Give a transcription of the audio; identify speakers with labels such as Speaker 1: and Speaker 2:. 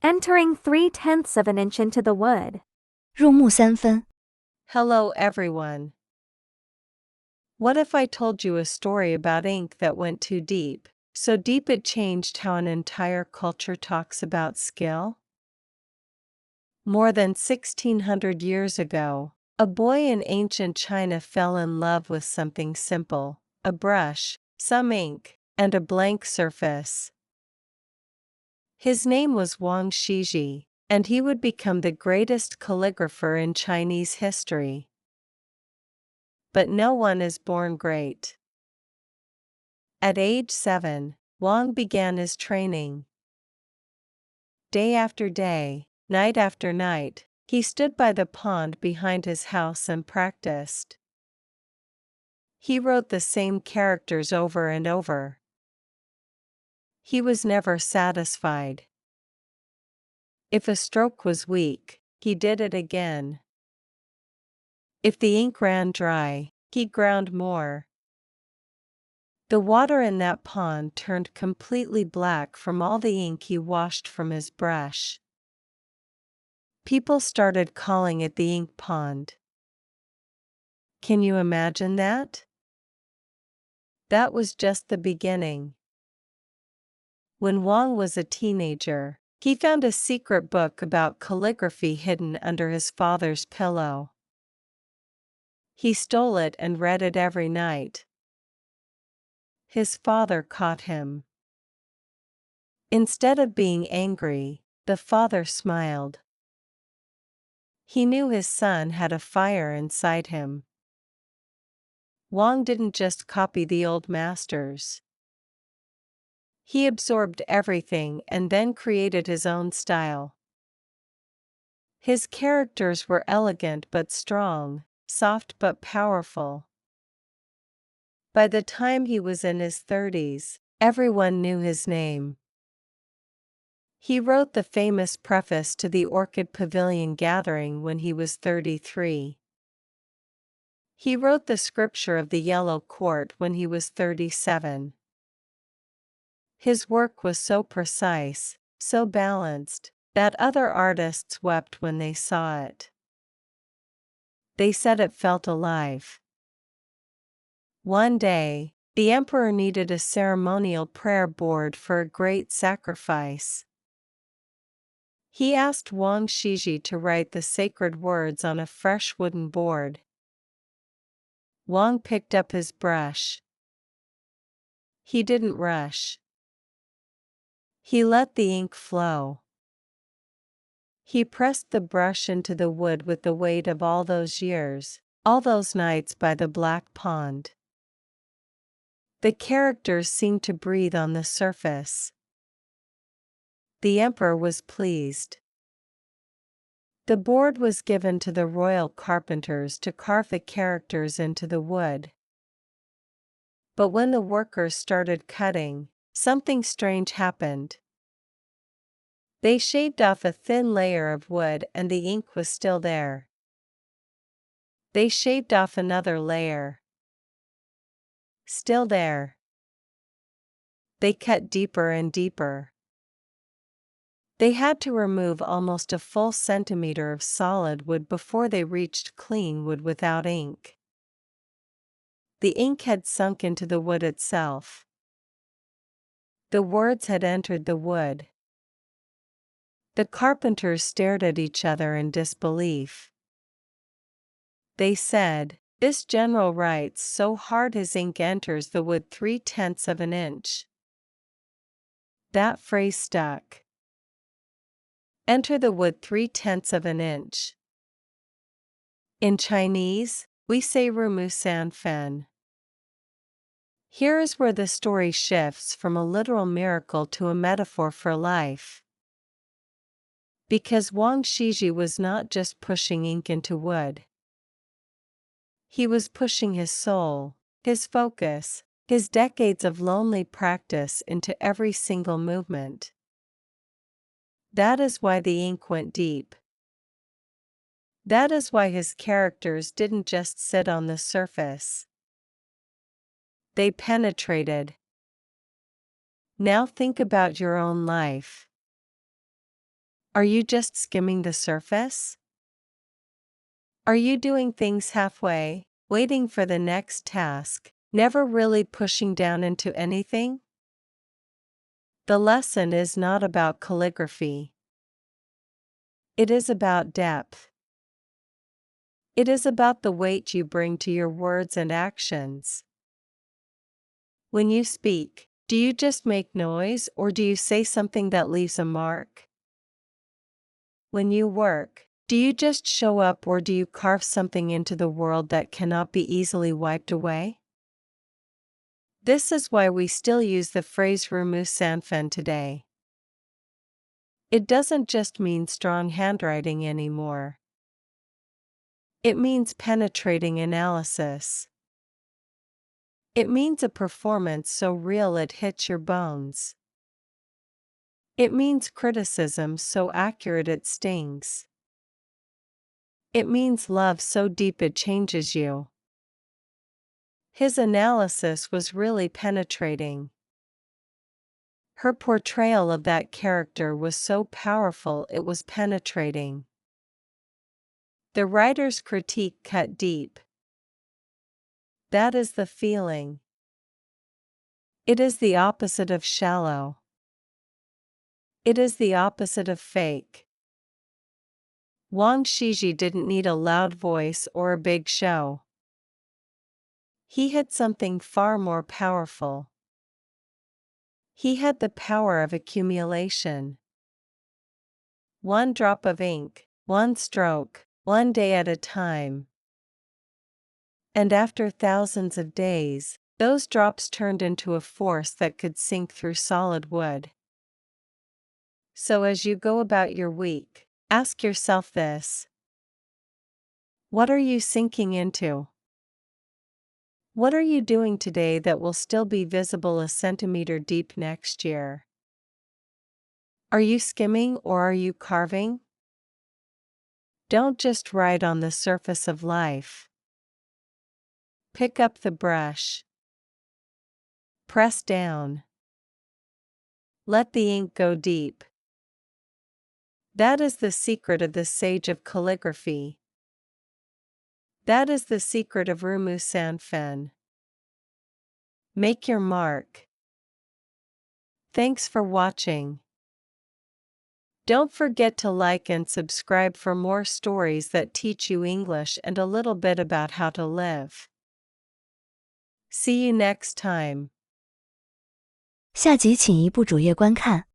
Speaker 1: Entering 3/10 of an inch into the wood.
Speaker 2: 入木三分。
Speaker 3: Hello everyone. What if I told you a story about ink that went too deep, so deep it changed how an entire culture talks about skill? More than 1600 years ago, a boy in ancient China fell in love with something simple, a brush, some ink, and a blank surface. His name was Wang Shiji, and he would become the greatest calligrapher in Chinese history. But no one is born great. At age 7, Wang began his training. Day after day, night after night, he stood by the pond behind his house and practiced. He wrote the same characters over and over. He was never satisfied. If a stroke was weak, he did it again. If the ink ran dry, he ground more. The water in that pond turned completely black from all the ink he washed from his brush. People started calling it the ink pond. Can you imagine that? That was just the beginning. When Wang was a teenager, he found a secret book about calligraphy hidden under his father's pillow. He stole it and read it every night. His father caught him. Instead of being angry, the father smiled. He knew his son had a fire inside him. Wang didn't just copy the old masters. He absorbed everything and then created his own style. His characters were elegant but strong, soft but powerful. By the time he was in his 30s, everyone knew his name. He wrote the famous preface to the Orchid Pavilion Gathering when he was 33. He wrote the scripture of the Yellow Court when he was 37. His work was so precise, so balanced, that other artists wept when they saw it. They said it felt alive. One day, the emperor needed a ceremonial prayer board for a great sacrifice. He asked Wang Shiji to write the sacred words on a fresh wooden board. Wang picked up his brush. He didn't rush. He let the ink flow. He pressed the brush into the wood with the weight of all those years, all those nights by the black pond. The characters seemed to breathe on the surface. The emperor was pleased. The board was given to the royal carpenters to carve the characters into the wood. But when the workers started cutting, something strange happened. They shaved off a thin layer of wood and the ink was still there. They shaved off another layer. Still there. They cut deeper and deeper. They had to remove almost a full centimeter of solid wood before they reached clean wood without ink. The ink had sunk into the wood itself. The words had entered the wood. The carpenters stared at each other in disbelief. They said, "This general writes so hard his ink enters the wood 3/10 of an inch." That phrase stuck. Enter the wood 3/10 of an inch. In Chinese, we say Rumu San Fen. Here is where the story shifts from a literal miracle to a metaphor for life. Because Wang Shiji was not just pushing ink into wood. He was pushing his soul, his focus, his decades of lonely practice into every single movement. That is why the ink went deep. That is why his characters didn't just sit on the surface. They penetrated. Now think about your own life. Are you just skimming the surface? Are you doing things halfway, waiting for the next task, never really pushing down into anything? The lesson is not about calligraphy. It is about depth. It is about the weight you bring to your words and actions. When you speak, do you just make noise or do you say something that leaves a mark? When you work, do you just show up or do you carve something into the world that cannot be easily wiped away? This is why we still use the phrase "入木三分" today. It doesn't just mean strong handwriting anymore. It means penetrating analysis. It means a performance so real it hits your bones. It means criticism so accurate it stings. It means love so deep it changes you. His analysis was really penetrating. Her portrayal of that character was so powerful it was penetrating. The writer's critique cut deep. That is the feeling. It is the opposite of shallow. It is the opposite of fake. Wang Shiji didn't need a loud voice or a big show. He had something far more powerful. He had the power of accumulation. One drop of ink, one stroke, one day at a time. And after thousands of days, those drops turned into a force that could sink through solid wood. So as you go about your week, ask yourself this. What are you sinking into? What are you doing today that will still be visible a centimeter deep next year? Are you skimming or are you carving? Don't just write on the surface of life. Pick up the brush. Press down. Let the ink go deep. That is the secret of the sage of calligraphy. That is the secret of 入木三分. Make your mark. Thanks for watching. Don't forget to like and subscribe for more stories that teach you English and a little bit about how to live. See you next time.
Speaker 2: 下集请移步主页观看。